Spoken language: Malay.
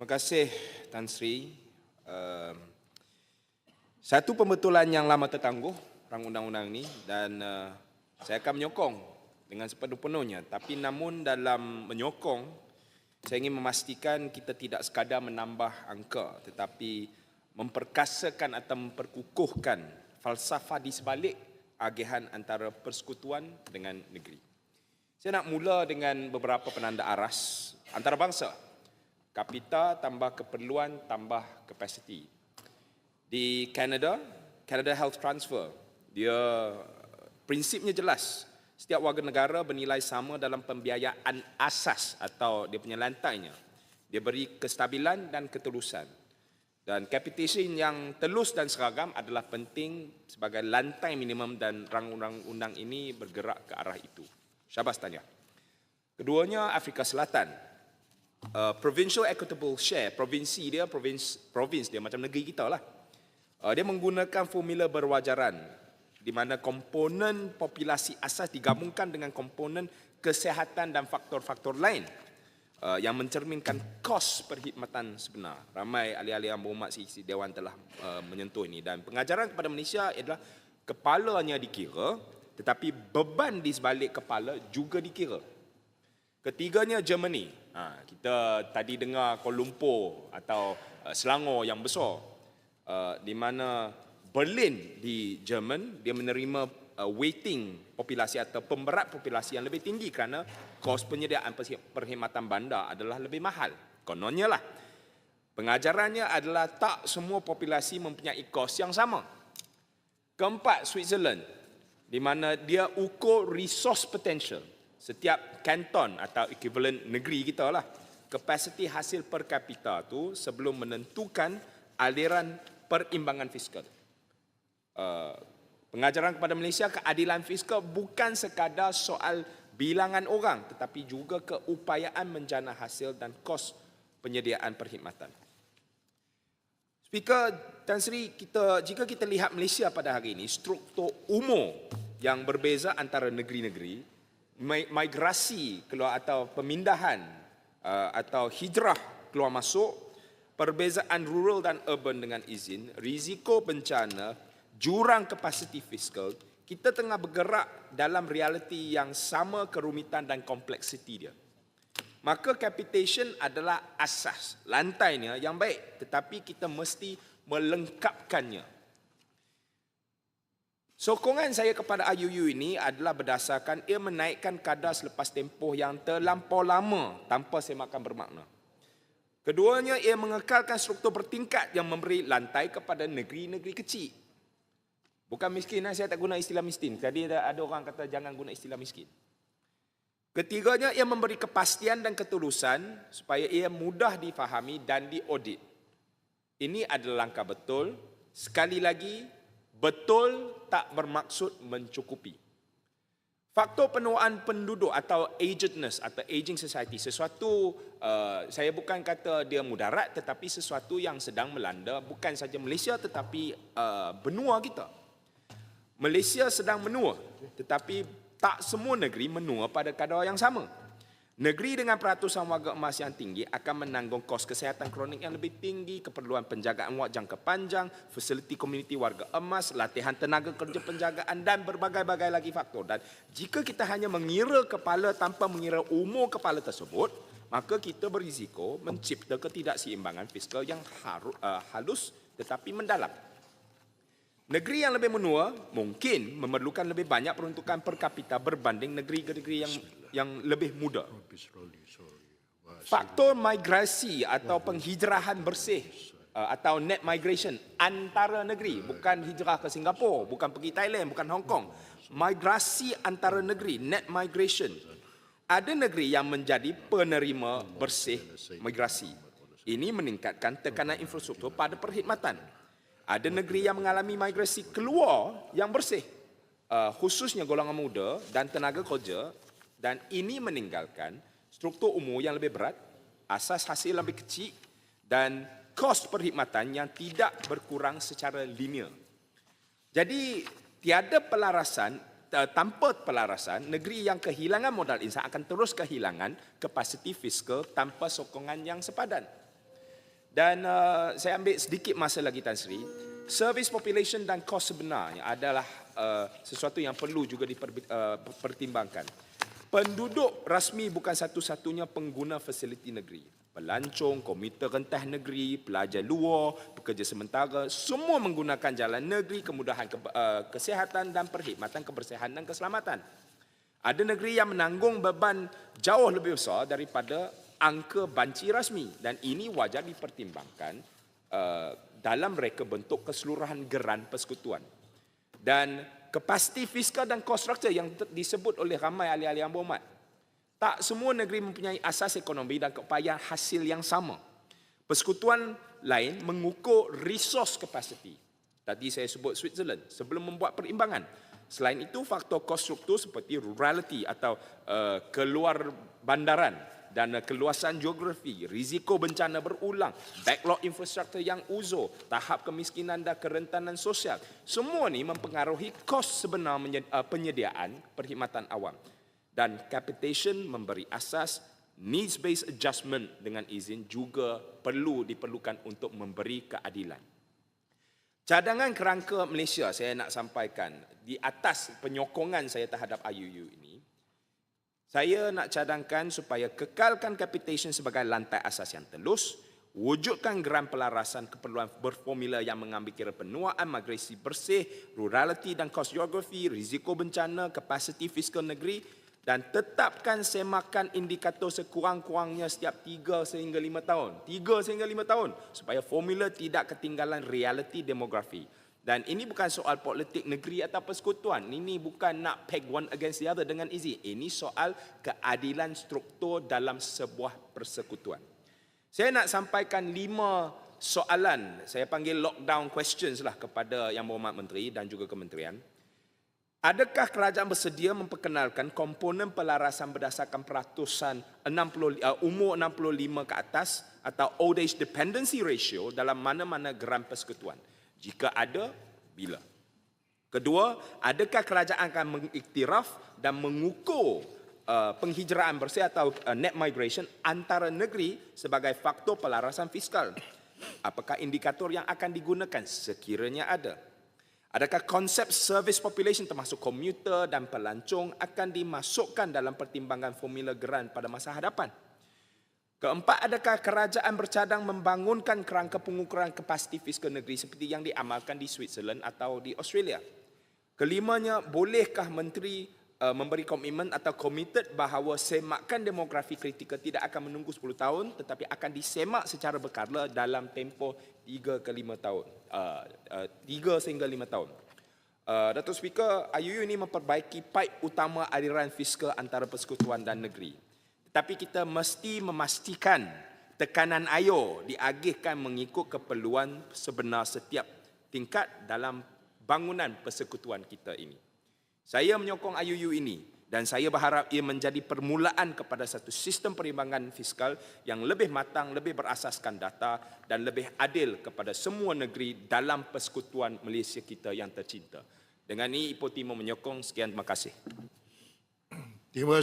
Terima kasih Tan Sri. Satu pembetulan yang lama tertangguh rang undang-undang ini dan saya akan menyokong dengan sepenuh-penuhnya. Tapi namun dalam menyokong, saya ingin memastikan kita tidak sekadar menambah angka tetapi memperkasakan atau memperkukuhkan falsafah di sebalik agihan antara persekutuan dengan negeri. Saya nak mula dengan beberapa penanda aras antarabangsa. Kapita tambah keperluan tambah kapasiti. Di Canada Health Transfer, dia prinsipnya jelas. Setiap warga negara bernilai sama dalam pembiayaan asas atau dia punya lantainya. Dia beri kestabilan dan ketulusan. Dan capitation yang telus dan seragam adalah penting sebagai lantai minimum dan rang undang-undang ini bergerak ke arah itu. Syabas tanya. Keduanya Afrika Selatan. Provincial equitable share, provinsi dia, province dia macam negeri kita lah. Dia menggunakan formula berwajaran di mana komponen populasi asas digabungkan dengan komponen kesihatan dan faktor-faktor lain yang mencerminkan kos perkhidmatan sebenar. Ramai ahli-ahli yang berhormat si Dewan telah menyentuh ini dan pengajaran kepada Malaysia adalah kepalanya dikira tetapi beban di sebalik kepala juga dikira. Ketiganya Germany. Kita tadi dengar Kuala Lumpur atau Selangor yang besar, di mana Berlin di Jerman dia menerima weighting populasi atau pemberat populasi yang lebih tinggi kerana kos penyediaan perkhidmatan bandar adalah lebih mahal. Kononnya lah. Pengajarannya adalah tak semua populasi mempunyai kos yang sama. Keempat, Switzerland, di mana dia ukur resource potential. Setiap kanton atau equivalent negeri kita lah, kapasiti hasil per kapita tu sebelum menentukan aliran perimbangan fiskal. Pengajaran kepada Malaysia, keadilan fiskal bukan sekadar soal bilangan orang tetapi juga keupayaan menjana hasil dan kos penyediaan perkhidmatan. Speaker Tan Sri, jika kita lihat Malaysia pada hari ini, struktur umur yang berbeza antara negeri-negeri, migrasi keluar atau pemindahan atau hijrah keluar masuk, perbezaan rural dan urban dengan izin, risiko bencana, jurang kapasiti fiskal, kita tengah bergerak dalam realiti yang sama kerumitan dan kompleksiti dia. Maka capitation adalah asas, lantainya yang baik, tetapi kita mesti melengkapkannya. Sokongan saya kepada IUU ini adalah berdasarkan ia menaikkan kadar selepas tempoh yang terlampau lama tanpa semakan bermakna. Keduanya, ia mengekalkan struktur bertingkat yang memberi lantai kepada negeri-negeri kecil. Bukan miskin, saya tak guna istilah miskin. Tadi ada orang kata jangan guna istilah miskin. Ketiganya, ia memberi kepastian dan ketulusan supaya ia mudah difahami dan diaudit. Ini adalah langkah betul. Sekali lagi, betul tak bermaksud mencukupi. Faktor penuaan penduduk atau agedness atau aging society, sesuatu saya bukan kata dia mudarat tetapi sesuatu yang sedang melanda bukan saja Malaysia tetapi benua kita. Malaysia sedang menua tetapi tak semua negeri menua pada kadar yang sama. Negeri dengan peratusan warga emas yang tinggi akan menanggung kos kesihatan kronik yang lebih tinggi, keperluan penjagaan wad jangka panjang, fasiliti komuniti warga emas, latihan tenaga kerja penjagaan dan berbagai-bagai lagi faktor. Dan jika kita hanya mengira kepala tanpa mengira umur kepala tersebut, maka kita berisiko mencipta ketidakseimbangan fiskal yang halus tetapi mendalam. Negeri yang lebih menua mungkin memerlukan lebih banyak peruntukan per kapita berbanding negeri-negeri yang lebih muda. Faktor migrasi atau penghijrahan bersih atau net migration antara negeri, bukan hijrah ke Singapura, bukan pergi Thailand, bukan Hong Kong. Migrasi antara negeri, net migration. Ada negeri yang menjadi penerima bersih migrasi. Ini meningkatkan tekanan infrastruktur pada perkhidmatan. Ada negeri yang mengalami migrasi keluar yang bersih, khususnya golongan muda dan tenaga kerja, dan ini meninggalkan struktur umur yang lebih berat, asas hasil lebih kecil, dan kos perkhidmatan yang tidak berkurang secara linear. Jadi, tanpa pelarasan, negeri yang kehilangan modal insan akan terus kehilangan kapasiti fiskal tanpa sokongan yang sepadan. Dan saya ambil sedikit masa lagi Tan Sri. Service population dan kos sebenarnya adalah sesuatu yang perlu juga dipertimbangkan. Penduduk rasmi bukan satu-satunya pengguna fasiliti negeri. Pelancong, komuter rentah negeri, pelajar luar, pekerja sementara, semua menggunakan jalan negeri, kemudahan kesihatan dan perkhidmatan kebersihan dan keselamatan. Ada negeri yang menanggung beban jauh lebih besar daripada angka banci rasmi dan ini wajar dipertimbangkan dalam reka bentuk keseluruhan geran persekutuan. Dan kapasiti fiskal dan kos struktur yang disebut oleh ramai ahli-ahli yang berhormat. Tak semua negeri mempunyai asas ekonomi dan keupayaan hasil yang sama. Persekutuan lain mengukur resource capacity. Tadi saya sebut Switzerland sebelum membuat perimbangan. Selain itu, faktor kos struktur seperti rurality atau keluar bandaran dan keluasan geografi, risiko bencana berulang, backlog infrastruktur yang uzur, tahap kemiskinan dan kerentanan sosial. Semua ini mempengaruhi kos sebenar penyediaan perkhidmatan awam. Dan capitation memberi asas needs-based adjustment dengan izin juga diperlukan untuk memberi keadilan. Cadangan kerangka Malaysia saya nak sampaikan di atas penyokongan saya terhadap IUU ini. Saya nak cadangkan supaya kekalkan capitation sebagai lantai asas yang telus, wujudkan geran pelarasan keperluan berformula yang mengambil kira penuaan migrasi bersih, rurality dan kos geografi, risiko bencana, kapasiti fiskal negeri dan tetapkan semakan indikator sekurang-kurangnya setiap 3 sehingga 5 tahun. 3 sehingga 5 tahun supaya formula tidak ketinggalan realiti demografi. Dan ini bukan soal politik negeri atau persekutuan. Ini bukan nak peg one against the other dengan izin. Ini soal keadilan struktur dalam sebuah persekutuan. Saya nak sampaikan 5 soalan. Saya panggil lockdown questions lah kepada Yang Berhormat Menteri dan juga Kementerian. Adakah kerajaan bersedia memperkenalkan komponen pelarasan berdasarkan peratusan umur 65 ke atas atau old age dependency ratio dalam mana-mana geran persekutuan? Jika ada, bila? Kedua, adakah kerajaan akan mengiktiraf dan mengukur penghijraan bersih atau net migration antara negeri sebagai faktor pelarasan fiskal? Apakah indikator yang akan digunakan sekiranya ada? Adakah konsep service population termasuk komuter dan pelancong akan dimasukkan dalam pertimbangan formula geran pada masa hadapan? Keempat, adakah kerajaan bercadang membangunkan kerangka pengukuran kapasiti fiskal negeri seperti yang diamalkan di Switzerland atau di Australia? Kelimanya, bolehkah Menteri memberi komitmen atau committed bahawa semakan demografi kritikal tidak akan menunggu 10 tahun tetapi akan disemak secara berkala dalam tempoh 3 ke 5 tahun. 3 sehingga 5 tahun. Datuk Speaker, IUU ini memperbaiki paip utama aliran fiskal antara persekutuan dan negeri. Tetapi kita mesti memastikan tekanan ayo diagihkan mengikut keperluan sebenar setiap tingkat dalam bangunan persekutuan kita ini. Saya menyokong IUU ini dan saya berharap ia menjadi permulaan kepada satu sistem perimbangan fiskal yang lebih matang, lebih berasaskan data dan lebih adil kepada semua negeri dalam persekutuan Malaysia kita yang tercinta. Dengan ini Ipoh Timur menyokong. Sekian, terima kasih. Terima kasih.